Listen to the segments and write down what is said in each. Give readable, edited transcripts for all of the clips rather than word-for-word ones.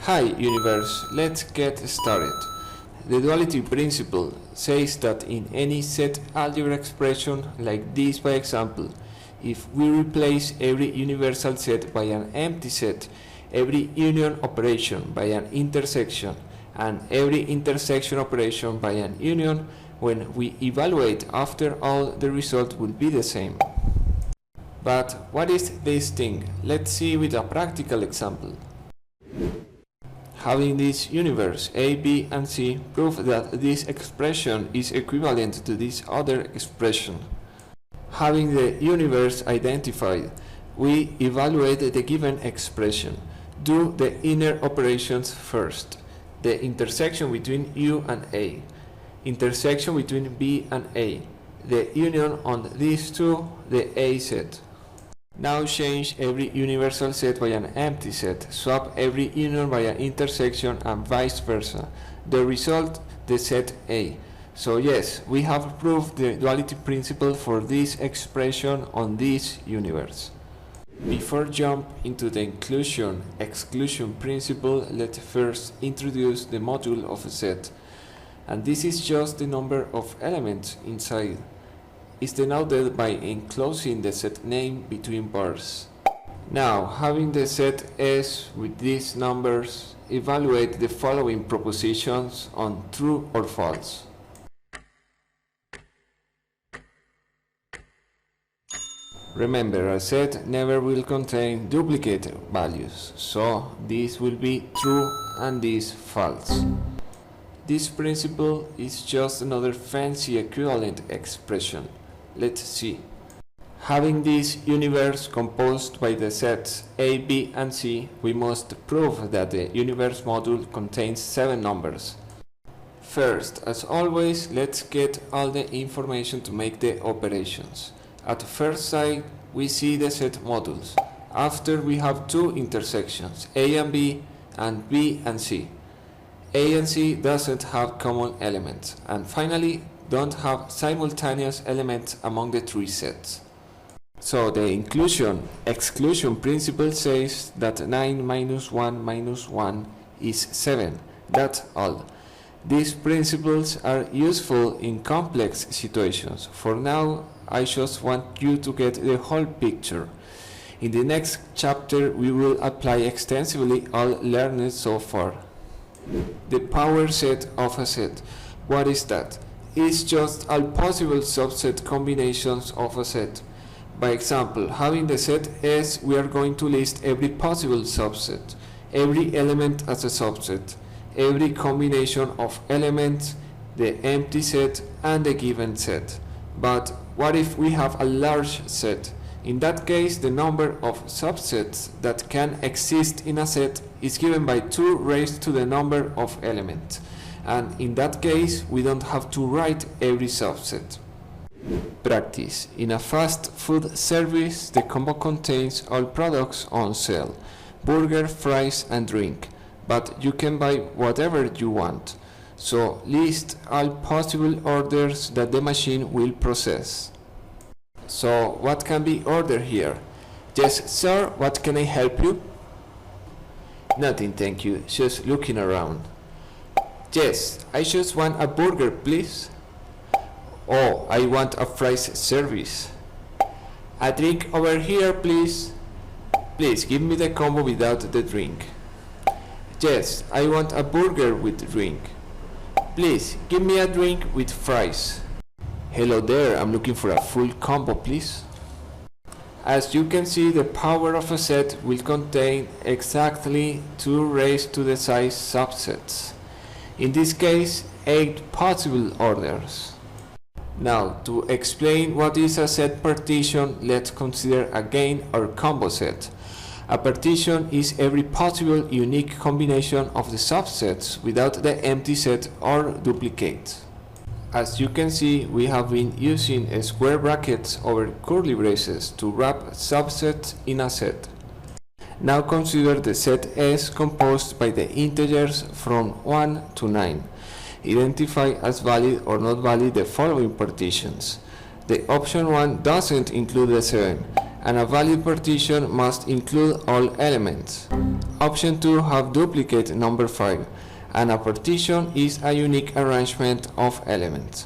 Hi universe, let's get started. The duality principle says that in any set algebra expression like this, by example, if we replace every universal set by an empty set, every union operation by an intersection, and every intersection operation by an union, when we evaluate after all, the result will be the same. But what is this thing? Let's see with a practical example. Having this universe A, B, and C prove that this expression is equivalent to this other expression. Having the universe identified, we evaluate the given expression. Do the inner operations first. The intersection between U and A, intersection between B and A, the union on these two, the A set. Now change every universal set by an empty set, swap every union by an intersection, and vice versa. The result, the set A. So yes, we have proved the duality principle for this expression on this universe. Before jump into the inclusion exclusion principle, let's first introduce the module of a set. And this is just the number of elements inside. Is denoted by enclosing the set name between bars. Now, having the set S with these numbers, evaluate the following propositions on true or false. Remember, a set never will contain duplicate values, so this will be true and this false. This principle is just another fancy equivalent expression. Let's see. Having this universe composed by the sets A, B, and C, we must prove that the universe module contains 7 numbers. First, as always, let's get all the information to make the operations. At first sight, we see the set modules. After, we have two intersections, A and B and C. A and C doesn't have common elements. And finally, don't have simultaneous elements among the three sets. So the inclusion exclusion principle says that 9 minus 1 minus 1 is 7. That's all. These principles are useful in complex situations. For now, I just want you to get the whole picture. In the next chapter, we will apply extensively all learned so far. The power set of a set. What is that? It's just all possible subset combinations of a set. By example, having the set S, we are going to list every possible subset, every element as a subset, every combination of elements, the empty set, and the given set. But what if we have a large set? In that case, the number of subsets that can exist in a set is given by 2 raised to the number of elements. And in that case, we don't have to write every subset. Practice. In a fast food service, the combo contains all products on sale: burger, fries, and drink. But you can buy whatever you want. So list all possible orders that the machine will process. So what can be ordered here? Yes, sir, what can I help you? Nothing, thank you, just looking around. Yes, I just want a burger, please. Oh, I want a fries service. A drink over here, please. Please, give me the combo without the drink. Yes, I want a burger with drink. Please, give me a drink with fries. Hello there, I'm looking for a full combo, please. As you can see, the power of a set will contain exactly 2 raised to the size subsets. In this case, 8 possible orders. Now, to explain what is a set partition, let's consider again our combo set. A partition is every possible unique combination of the subsets without the empty set or duplicates. As you can see, we have been using square brackets over curly braces to wrap subsets in a set. Now consider the set S composed by the integers from 1 to 9. Identify as valid or not valid the following partitions. The option 1 doesn't include the 7. and a valid partition must include all elements. Option 2 have duplicate number 5, and a partition is a unique arrangement of elements.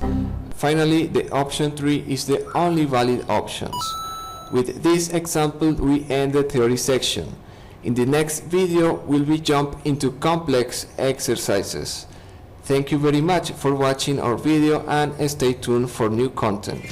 Finally, the option 3 is the only valid options. With this example, we end the theory section. In the next video, we'll jump into complex exercises. Thank you very much for watching our video and stay tuned for new content.